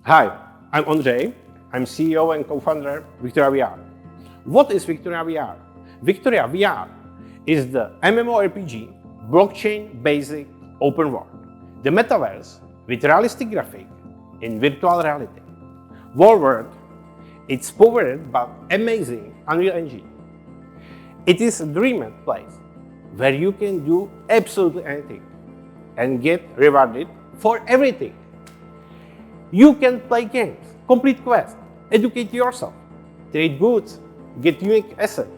Hi, I'm Andrzej. I'm CEO and co-founder Victoria VR. What is Victoria VR? Victoria VR is the MMORPG blockchain-based open world, the metaverse with realistic graphics in virtual reality. World, it's powered by amazing Unreal Engine. It is a dream place where you can do absolutely anything and get rewarded for everything. You can play games, complete quests, educate yourself, trade goods, get unique assets,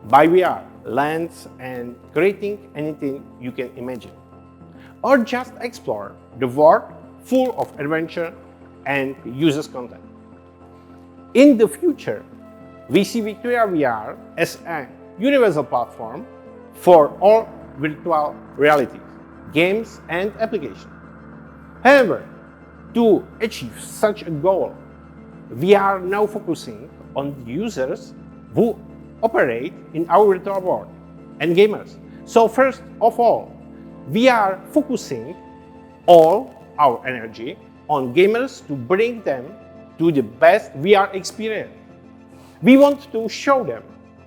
buy VR, lands, and creating anything you can imagine. Or just explore the world full of adventure and users content. In the future, we see Victoria VR as a universal platform for all virtual realities, games, and applications. However, to achieve such a goal, we are now focusing on the users who operate in our virtual world and gamers. So first of all, we are focusing all our energy on gamers to bring them to the best VR experience. We want to show them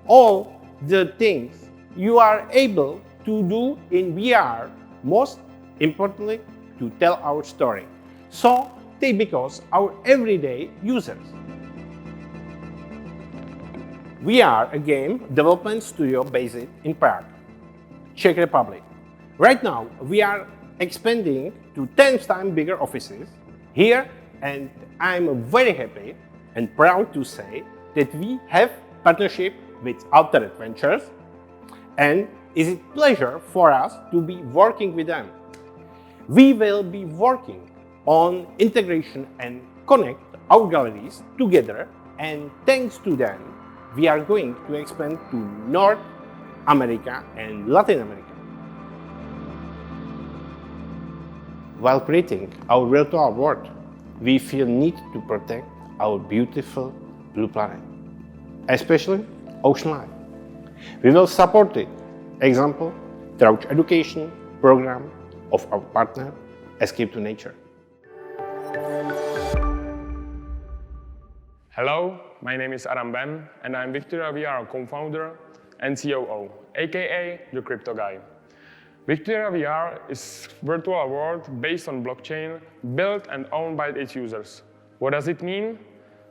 all the things you are able to do in VR, most importantly, to tell our story. So they become our everyday users. We are a game development studio based in Prague, Czech Republic. Right now, we are expanding to 10 times bigger offices here, and I'm very happy and proud to say that we have partnership with Alter Adventures, and it's a pleasure for us to be working with them. We will be working on integration and connect our galleries together, and thanks to them, we are going to expand to North America and Latin America. While creating our virtual world, we feel need to protect our beautiful blue planet, especially ocean life. We will support it, example, through education program of our partner, Escape to Nature. Hello, my name is Adam Ben, and I'm Victoria VR co-founder and COO, aka the Crypto Guy. Victoria VR is a virtual world based on blockchain, built and owned by its users. What does it mean?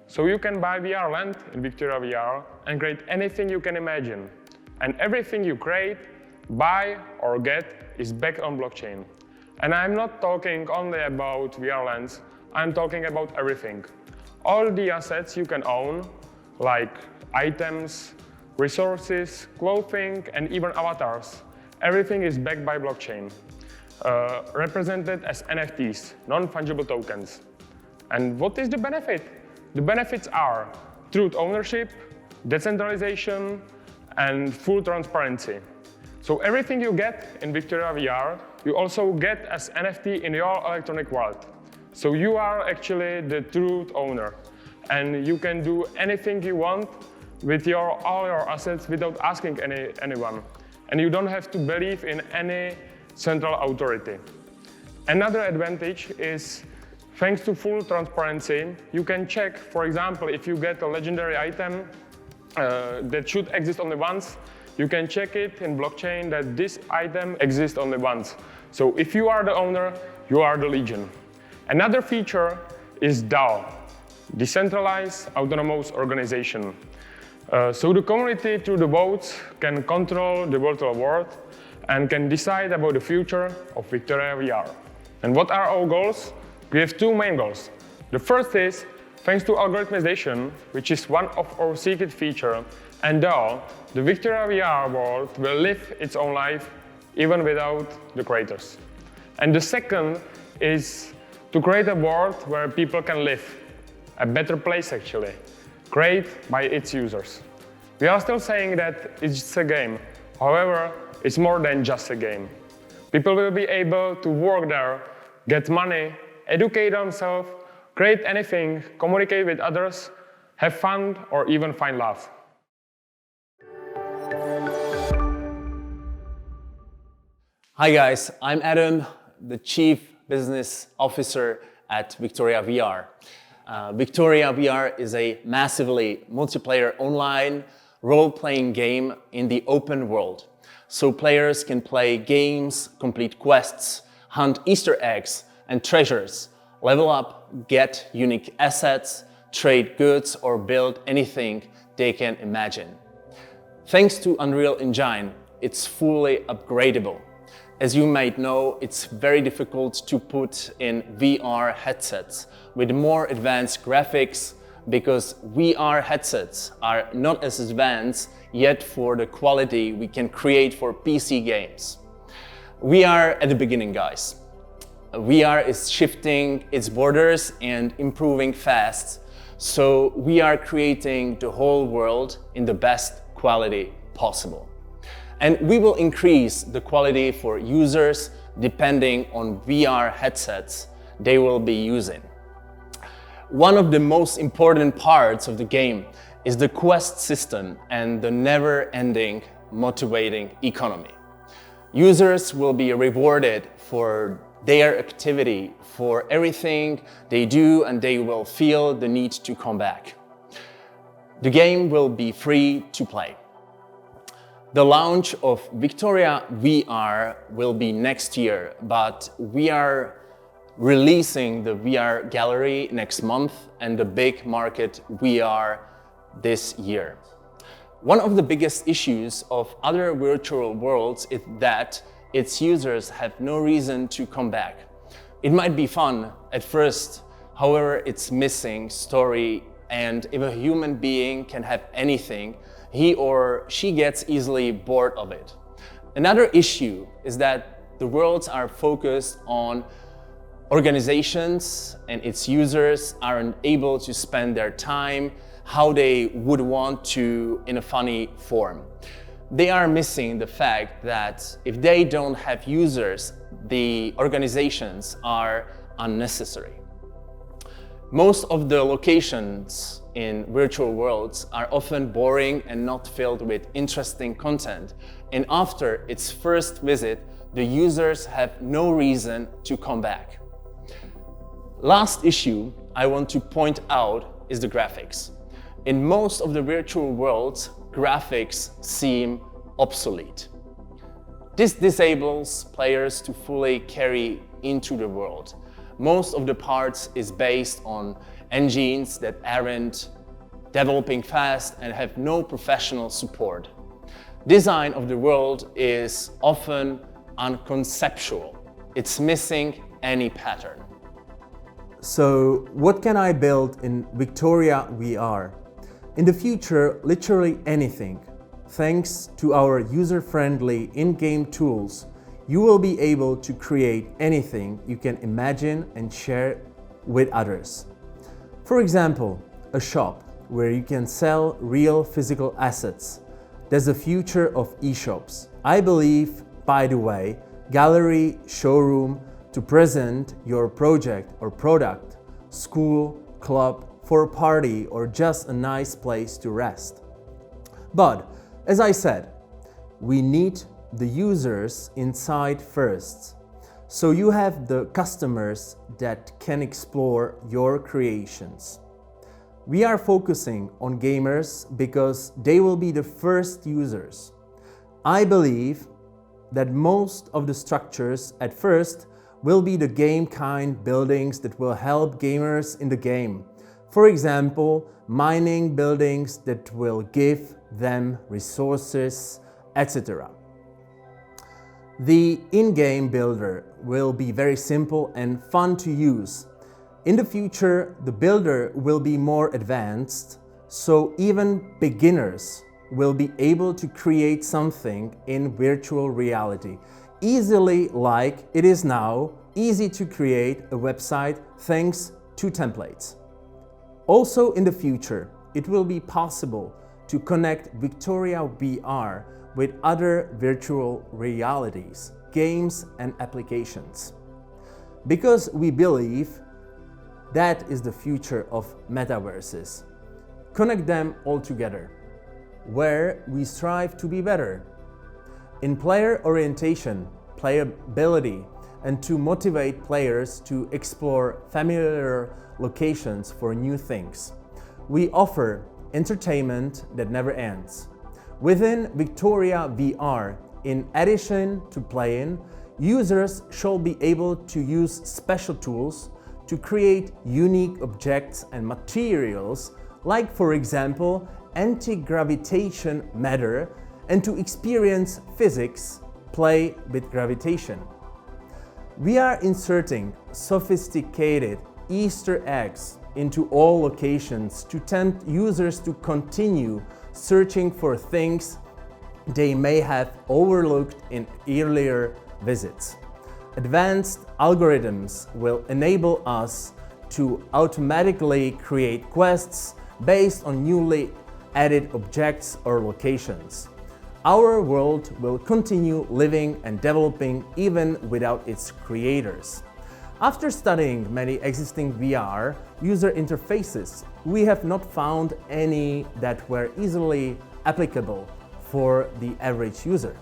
So you can buy VR land in Victoria VR and create anything you can imagine. And everything you create, buy or get is backed on blockchain. And I'm not talking only about VR lands, I'm talking about everything. All the assets you can own, like items, resources, clothing, and even avatars, everything is backed by blockchain, represented as NFTs, non-fungible tokens. And what is the benefit? The benefits are truth ownership, decentralization, and full transparency. So everything you get in Victoria VR, you also get as NFT in your electronic world. So you are actually the truth owner, and you can do anything you want with all your assets without asking anyone. And you don't have to believe in any central authority. Another advantage is, thanks to full transparency, you can check, for example, if you get a legendary item that should exist only once, you can check it in blockchain that this item exists only once. So if you are the owner, you are the legion. Another feature is DAO, decentralized autonomous organization. So the community through the votes can control the virtual world and can decide about the future of Victoria VR. And what are our goals? We have two main goals. The first is, thanks to algorithmization, which is one of our secret features, and DAO, the Victoria VR world will live its own life even without the creators. And the second is to create a world where people can live, a better place actually, created by its users. We are still saying that it's a game. However, it's more than just a game. People will be able to work there, get money, educate themselves, create anything, communicate with others, have fun, or even find love. Hi guys, I'm Adam, the Chief Business Officer at Victoria VR. Victoria VR is a massively multiplayer online role-playing game in the open world. So players can play games, complete quests, hunt Easter eggs and treasures, level up, get unique assets, trade goods, or build anything they can imagine. Thanks to Unreal Engine, it's fully upgradable. As you might know, it's very difficult to put in VR headsets with more advanced graphics because VR headsets are not as advanced yet for the quality we can create for PC games. We are at the beginning, guys. VR is shifting its borders and improving fast, so we are creating the whole world in the best quality possible. And we will increase the quality for users depending on VR headsets they will be using. One of the most important parts of the game is the quest system and the never-ending motivating economy. Users will be rewarded for their activity, for everything they do, and they will feel the need to come back. The game will be free to play. The launch of Victoria VR will be next year, but we are releasing the VR gallery next month and the big market VR this year. One of the biggest issues of other virtual worlds is that its users have no reason to come back. It might be fun at first, however, it's missing story, and if a human being can have anything, he or she gets easily bored of it. Another issue is that the worlds are focused on organizations and its users aren't able to spend their time how they would want to in a funny form. They are missing the fact that if they don't have users, the organizations are unnecessary. Most of the locations in virtual worlds are often boring and not filled with interesting content, and after its first visit, the users have no reason to come back. Last issue I want to point out is the graphics. In most of the virtual worlds, graphics seem obsolete. This disables players to fully carry into the world. Most of the parts is based on engines that aren't developing fast and have no professional support. Design of the world is often unconceptual. It's missing any pattern. So what can I build in Victoria VR? In the future, literally anything. Thanks to our user-friendly in-game tools, you will be able to create anything you can imagine and share with others. For example, a shop where you can sell real physical assets. There's the future of e-shops. I believe, by the way, gallery, showroom to present your project or product, school, club, for a party, or just a nice place to rest. But, as I said, we need the users inside first. So you have the customers that can explore your creations. We are focusing on gamers because they will be the first users. I believe that most of the structures at first will be the game kind buildings that will help gamers in the game. For example, mining buildings that will give them resources, etc. The in-game builder will be very simple and fun to use. In the future, the builder will be more advanced, so even beginners will be able to create something in virtual reality, easily like it is now easy to create a website thanks to templates. Also in the future, it will be possible to connect Victoria VR with other virtual realities, games and applications. Because we believe that is the future of metaverses. Connect them all together, where we strive to be better. In player orientation, playability, and to motivate players to explore familiar locations for new things. We offer entertainment that never ends. Within Victoria VR, in addition to playing, users shall be able to use special tools to create unique objects and materials, like for example, anti-gravitation matter, and to experience physics, play with gravitation. We are inserting sophisticated Easter eggs into all locations to tempt users to continue searching for things they may have overlooked in earlier visits. Advanced algorithms will enable us to automatically create quests based on newly added objects or locations. Our world will continue living and developing even without its creators. After studying many existing VR user interfaces, we have not found any that were easily applicable for the average user.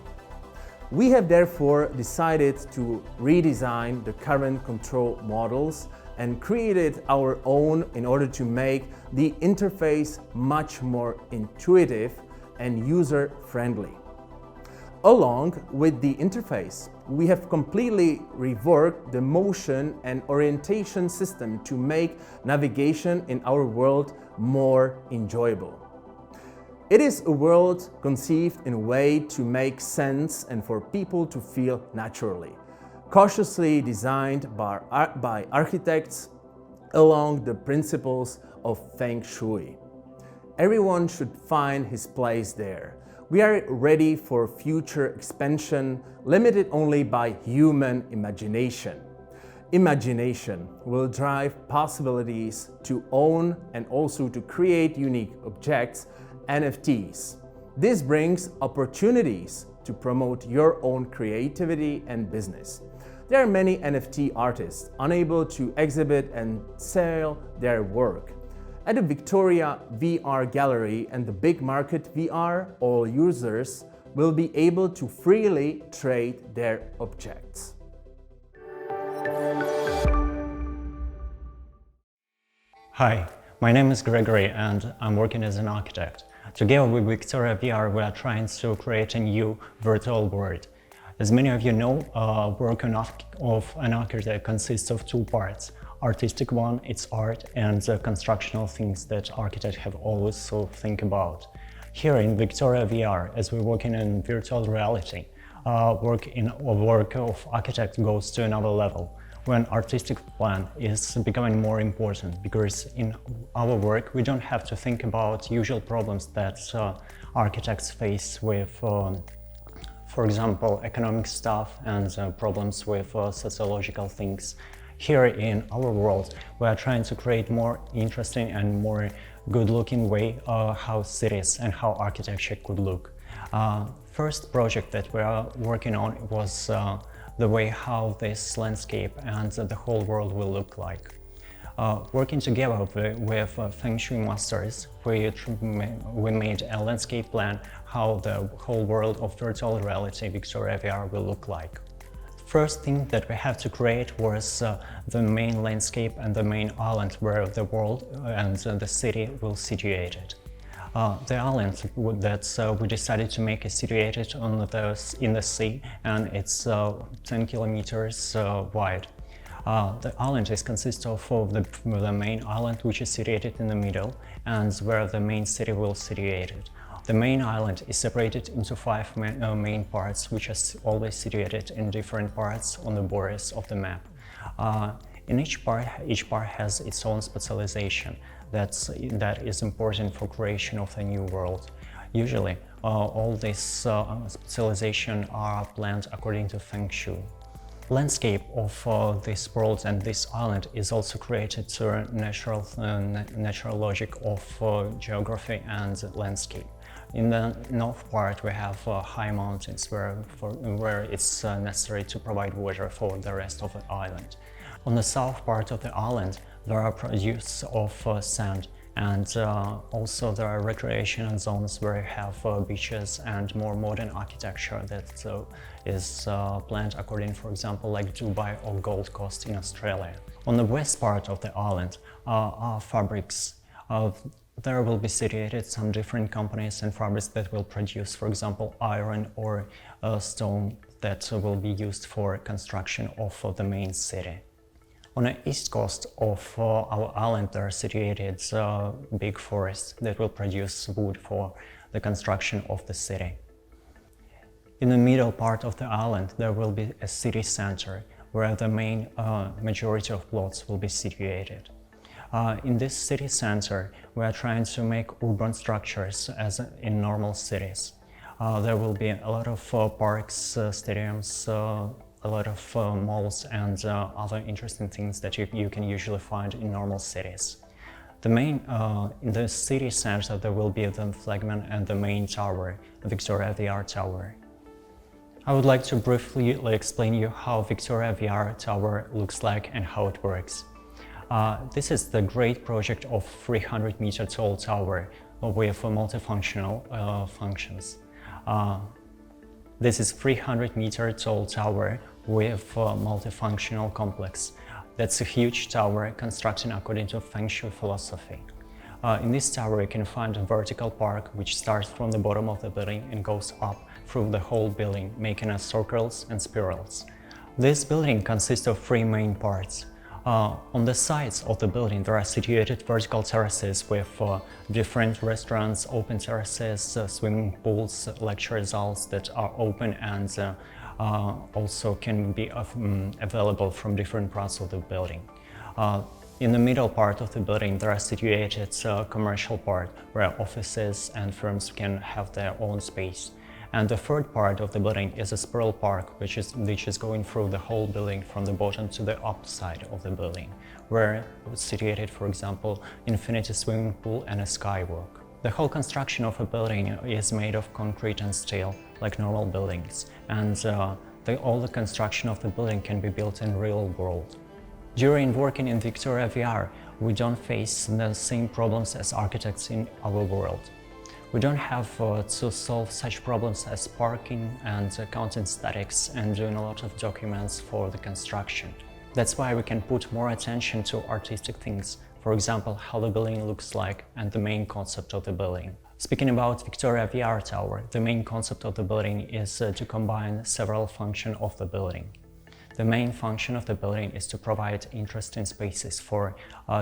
We have therefore decided to redesign the current control models and created our own in order to make the interface much more intuitive and user-friendly. Along with the interface, we have completely reworked the motion and orientation system to make navigation in our world more enjoyable. It is a world conceived in a way to make sense and for people to feel naturally, cautiously designed by architects along the principles of Feng Shui. Everyone should find his place there. We are ready for future expansion, limited only by human imagination. Imagination will drive possibilities to own and also to create unique objects, NFTs. This brings opportunities to promote your own creativity and business. There are many NFT artists unable to exhibit and sell their work. At the Victoria VR Gallery and the Big Market VR, all users will be able to freely trade their objects. Hi, my name is Gregory and I'm working as an architect. Together with Victoria VR, we are trying to create a new virtual world. As many of you know, work of an architect consists of two parts. Artistic one, it's art, and the constructional things that architects have always to think about. Here in Victoria VR, as we're working in virtual reality, work of architect goes to another level, when artistic plan is becoming more important, because in our work we don't have to think about usual problems that architects face with, for example, economic stuff and problems with sociological things. Here in our world, we are trying to create more interesting and more good-looking way how cities and how architecture could look. First project that we are working on was the way how this landscape and the whole world will look like. Working together with Feng Shui masters, we made a landscape plan how the whole world of virtual reality Victoria VR will look like. First thing that we have to create was the main landscape and the main island where the world and the city will situated. The island that we decided to make is situated in the sea, and it's 10 kilometers wide. The island consists of the main island, which is situated in the middle, and where the main city will situated. The main island is separated into 5 main parts, which are always situated in different parts on the borders of the map. In each part has its own specialization that is important for creation of the new world. Usually, all these specializations are planned according to Feng Shui. Landscape of this world and this island is also created through natural logic of geography and landscape. In the north part, we have high mountains where it's necessary to provide water for the rest of the island. On the south part of the island, there are produce of sand, And also there are recreational zones where you have beaches and more modern architecture that is planned according, for example, like Dubai or Gold Coast in Australia. On the west part of the island are fabrics. There will be situated some different companies and fabrics that will produce, for example, iron or stone that will be used for construction of the main city. On the east coast of our island there are situated big forests that will produce wood for the construction of the city. In the middle part of the island there will be a city center where the main majority of plots will be situated. In this city center, we are trying to make urban structures as in normal cities. There will be a lot of parks, stadiums, a lot of malls and other interesting things that you can usually find in normal cities. In the city center there will be the flagman and the main tower, the Victoria VR Tower. I would like to briefly explain you how Victoria VR Tower looks like and how it works. This is the great project of 300-meter tall tower with multifunctional functions. This is 300-meter tall tower with a multifunctional complex. That's a huge tower constructed according to Feng Shui philosophy. In this tower you can find a vertical park which starts from the bottom of the building and goes up through the whole building, making circles and spirals. This building consists of three main parts. On the sides of the building there are situated vertical terraces with different restaurants, open terraces, swimming pools, lecture halls that are open and also can be available from different parts of the building. In the middle part of the building there are situated commercial part where offices and firms can have their own space. And the third part of the building is a spiral park, which is going through the whole building from the bottom to the up side of the building, where it's situated, for example, infinity swimming pool and a skywalk. The whole construction of a building is made of concrete and steel, like normal buildings, and all the construction of the building can be built in real world. During working in Victoria VR, we don't face the same problems as architects in our world. We don't have to solve such problems as parking and counting statics and doing a lot of documents for the construction. That's why we can put more attention to artistic things, for example, how the building looks like and the main concept of the building. Speaking about Victoria VR Tower, the main concept of the building is to combine several functions of the building. The main function of the building is to provide interesting spaces for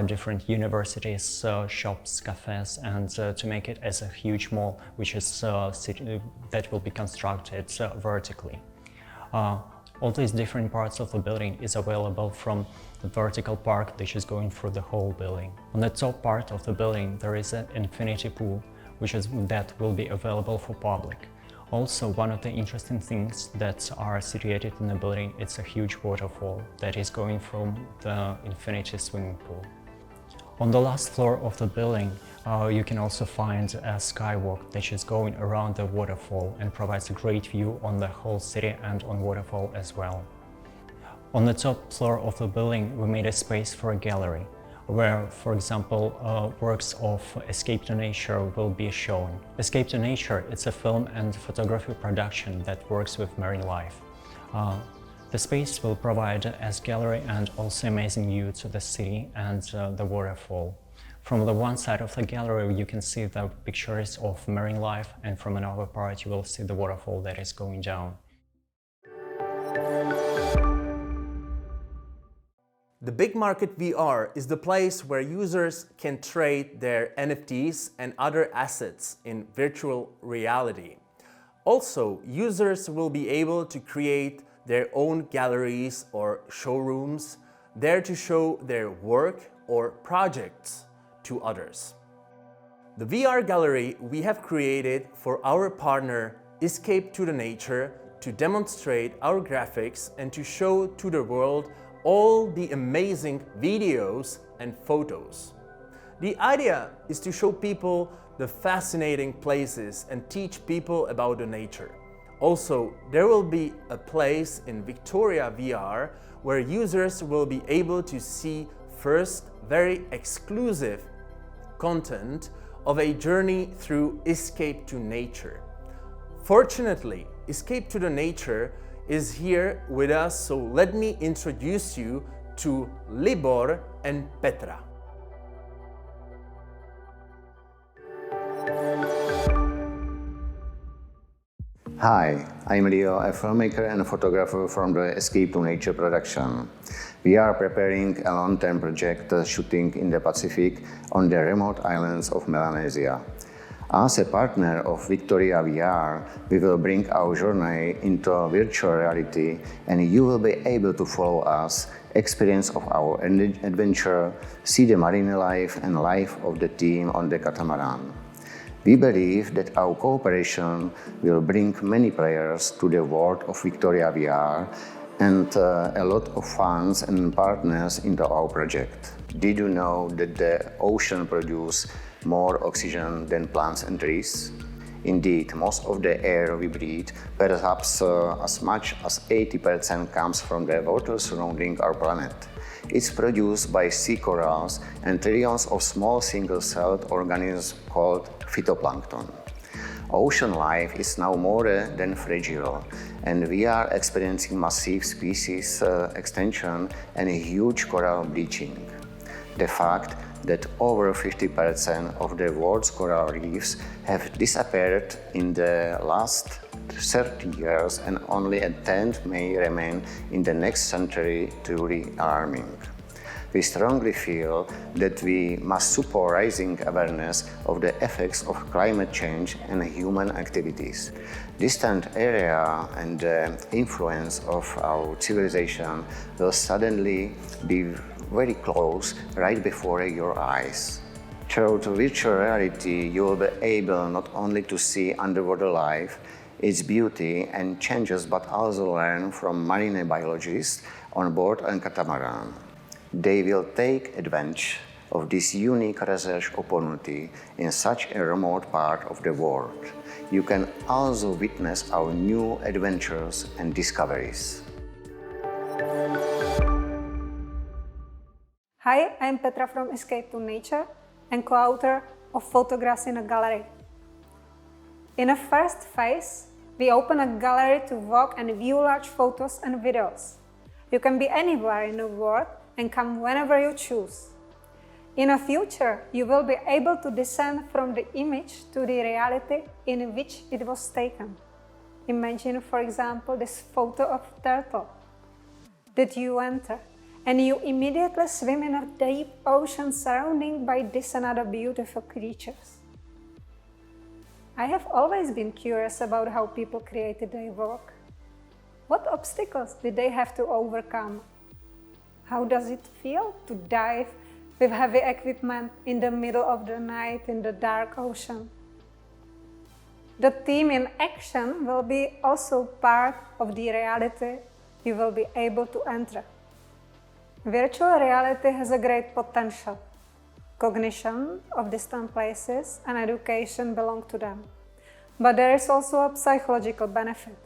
different universities, shops, cafes, and to make it as a huge mall, which is that will be constructed vertically. All these different parts of the building is available from the vertical park, which is going through the whole building. On the top part of the building, there is an infinity pool, that will be available for public. Also, one of the interesting things that are situated in the building, it's a huge waterfall that is going from the infinity swimming pool. On the last floor of the building, you can also find a skywalk that is going around the waterfall and provides a great view on the whole city and on waterfall as well. On the top floor of the building, we made a space for a gallery, where, for example, works of Escape to Nature will be shown. Escape to Nature, it's a film and photography production that works with marine life. The space will provide as gallery and also amazing view to the city and the waterfall. From the one side of the gallery you can see the pictures of marine life, and from another part you will see the waterfall that is going down. The Big Market VR is the place where users can trade their NFTs and other assets in virtual reality. Also, users will be able to create their own galleries or showrooms there to show their work or projects to others. The VR gallery we have created for our partner Escape to the Nature to demonstrate our graphics and to show to the world all the amazing videos and photos. The idea is to show people the fascinating places and teach people about the nature. Also, there will be a place in Victoria VR where users will be able to see first very exclusive content of a journey through Escape to Nature. Fortunately, Escape to the Nature is here with us, so let me introduce you to Libor and Petra. Hi, I'm Leo, a filmmaker and a photographer from the Escape to Nature production. We are preparing a long-term project shooting in the Pacific on the remote islands of Melanesia. As a partner of Victoria VR, we will bring our journey into virtual reality and you will be able to follow us, experience of our adventure, see the marine life and life of the team on the catamaran. We believe that our cooperation will bring many players to the world of Victoria VR and a lot of fans and partners into our project. Did you know that the ocean produces more oxygen than plants and trees? Indeed, most of the air we breathe, perhaps as much as 80% comes from the water surrounding our planet. It's produced by sea corals and trillions of small single-celled organisms called phytoplankton. Ocean life is now more than fragile, and we are experiencing massive species extinction and a huge coral bleaching. The fact that over 50% of the world's coral reefs have disappeared in the last 30 years and only a tenth may remain in the next century truly alarming. We strongly feel that we must support rising awareness of the effects of climate change and human activities. Distant area and the influence of our civilization will suddenly be very close right before your eyes. Through virtual reality, you will be able not only to see underwater life, its beauty and changes, but also learn from marine biologists on board a catamaran. They will take advantage of this unique research opportunity in such a remote part of the world. You can also witness our new adventures and discoveries. Hi, I'm Petra from Escape to Nature and co-author of Photographs in a Gallery. In a first phase, we open a gallery to walk and view large photos and videos. You can be anywhere in the world and come whenever you choose. In the future, you will be able to descend from the image to the reality in which it was taken. Imagine, for example, this photo of a turtle that you enter, and you immediately swim in a deep ocean surrounded by this and other beautiful creatures. I have always been curious about how people created their work. What obstacles did they have to overcome? How does it feel to dive with heavy equipment in the middle of the night in the dark ocean? The team in action will be also part of the reality you will be able to enter. Virtual reality has a great potential. Cognition of distant places and education belong to them. But there is also a psychological benefit.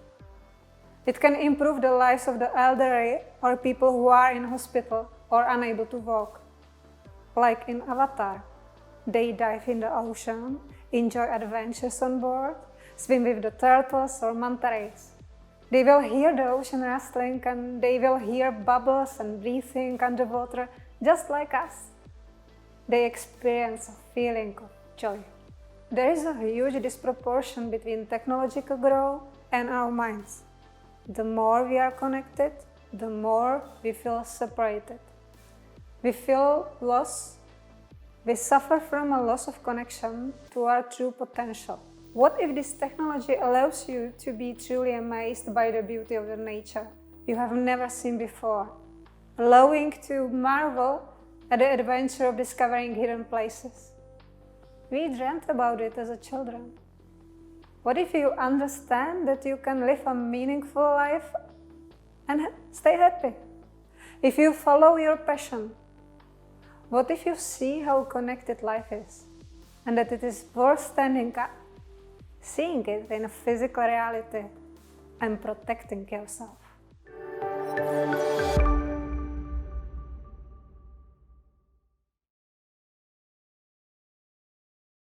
It can improve the lives of the elderly or people who are in hospital or unable to walk. Like in Avatar, they dive in the ocean, enjoy adventures on board, swim with the turtles or manta rays. They will hear the ocean rustling and they will hear bubbles and breathing underwater just like us. They experience a feeling of joy. There is a huge disproportion between technological growth and our minds. The more we are connected, the more we feel separated. We feel lost. We suffer from a loss of connection to our true potential. What if this technology allows you to be truly amazed by the beauty of the nature you have never seen before, allowing to marvel at the adventure of discovering hidden places? We dreamt about it as a children. What if you understand that you can live a meaningful life and stay happy? If you follow your passion, what if you see how connected life is and that it is worth standing up, seeing it in a physical reality and protecting yourself?